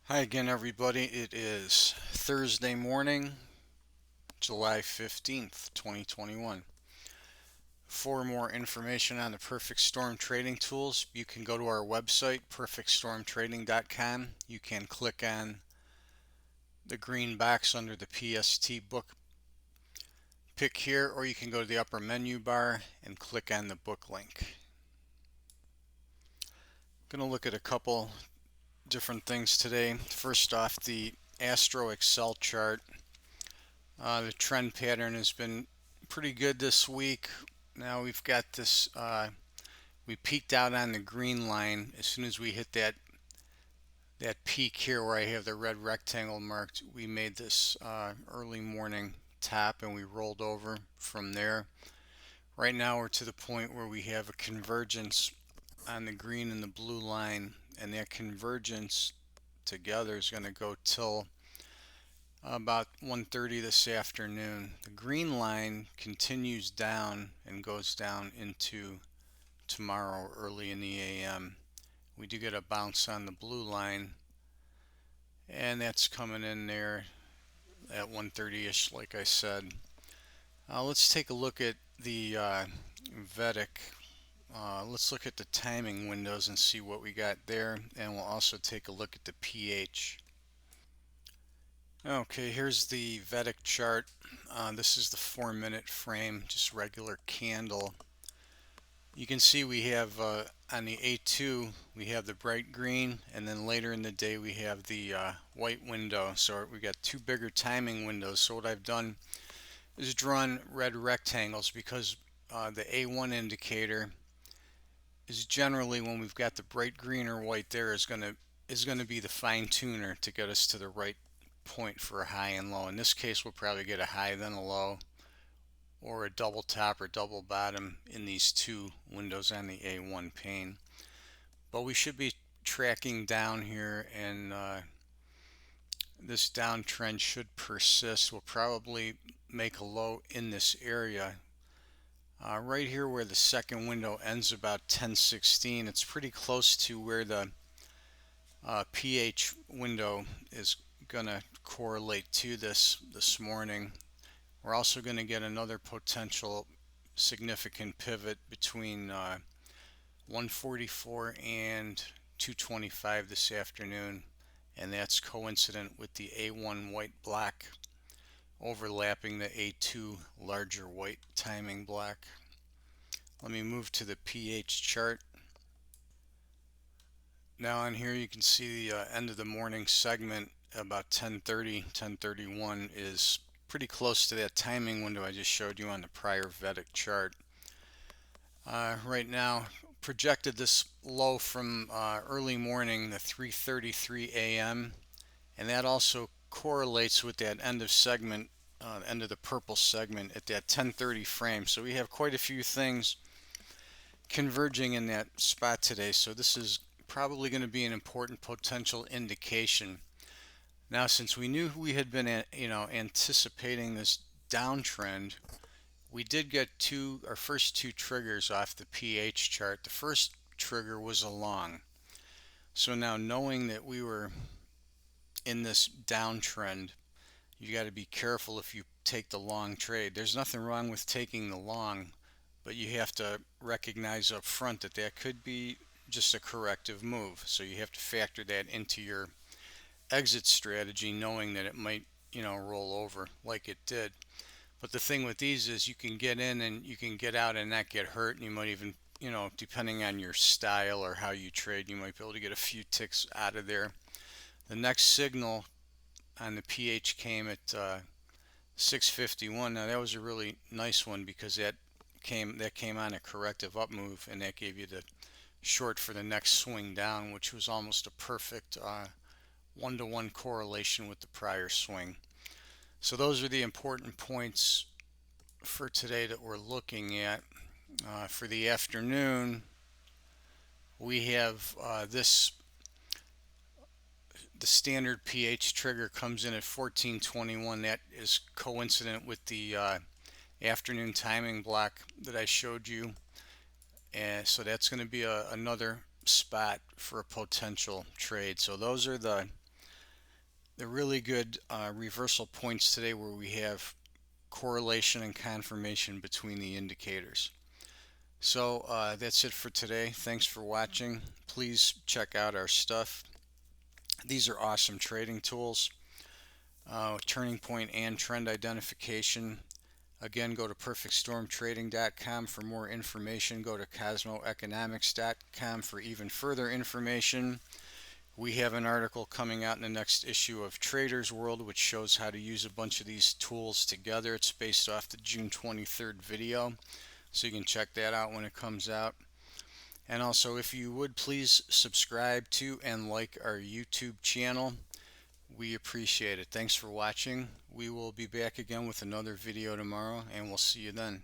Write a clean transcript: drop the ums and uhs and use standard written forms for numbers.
Hi again, everybody. It is Thursday morning, July 15th, 2021. For more information on the Perfect Storm trading tools, you can go to our website, perfectstormtrading.com. You can click on the green box under the PST book pick here, or you can go to the upper menu bar and click on the book link. I'm going to look at a couple different things today. First off, the Astro Excel chart. The trend pattern has been pretty good this week. Now we've got this, we peaked out on the green line as soon as we hit that peak here where I have the red rectangle marked. We made this early morning top and we rolled over from there. Right now we're to the point where we have a convergence on the green and the blue line, and that convergence together is going to go till about 1:30 this afternoon. The green line continues down and goes down into tomorrow early in the AM. We do get a bounce on the blue line, and that's coming in there at 1:30ish, like I said. Let's take a look at the vedic. Let's look at the timing windows and see what we got there, and we'll also take a look at the pH. Okay, here's the vedic chart. This is the 4-minute frame, just regular candle. You can see we have on the A2 we have the bright green, and then later in the day we have the white window. So we got two bigger timing windows. So what I've done is drawn red rectangles because the A1 indicator is generally, when we've got the bright green or white there, is going to be the fine tuner to get us to the right point for a high and low. In this case, we'll probably get a high then a low, or a double top or double bottom in these two windows on the A1 pane. But we should be tracking down here, and this downtrend should persist. We'll probably make a low in this area. Right here where the second window ends about 1016, it's pretty close to where the pH window is going to correlate to this morning. We're also going to get another potential significant pivot between 144 and 225 this afternoon, and that's coincident with the A1 white black overlapping the A2 larger white timing black. Let me move to the pH chart. Now on here you can see the end of the morning segment about 10:30, 10:31 is pretty close to that timing window I just showed you on the prior Vedic chart. Right now, projected this low from early morning, the 3:33 a.m., and that also correlates with that end of segment, end of the purple segment at that 10:30 frame. So we have quite a few things converging in that spot today. So this is probably going to be an important potential indication. Now, since we knew we had been, anticipating this downtrend, we did get our first two triggers off the pH chart. The first trigger was a long. So now, knowing that we were in this downtrend, you got to be careful if you take the long trade. There's nothing wrong with taking the long, but you have to recognize up front that that could be just a corrective move. So you have to factor that into your exit strategy, knowing that it might, roll over like it did. But the thing with these is you can get in and you can get out and not get hurt, and you might even, depending on your style or how you trade, you might be able to get a few ticks out of there. The next signal on the pH came at 651. Now that was a really nice one because that came on a corrective up move, and that gave you the short for the next swing down, which was almost a perfect one-to-one correlation with the prior swing. So those are the important points for today that we're looking at. For the afternoon, we have the standard pH trigger comes in at 1421. That is coincident with the afternoon timing block that I showed you. And so that's going to be another spot for a potential trade. So those are the They're really good reversal points today where we have correlation and confirmation between the indicators. So that's it for today. Thanks for watching. Please check out our stuff. These are awesome trading tools. Turning point and trend identification. Again, go to perfectstormtrading.com for more information. Go to cosmoeconomics.com for even further information. We have an article coming out in the next issue of Trader's World which shows how to use a bunch of these tools together. It's based off the June 23rd video, so you can check that out when it comes out. And also, if you would please subscribe to and like our YouTube channel, we appreciate it. Thanks for watching. We will be back again with another video tomorrow, and we'll see you then.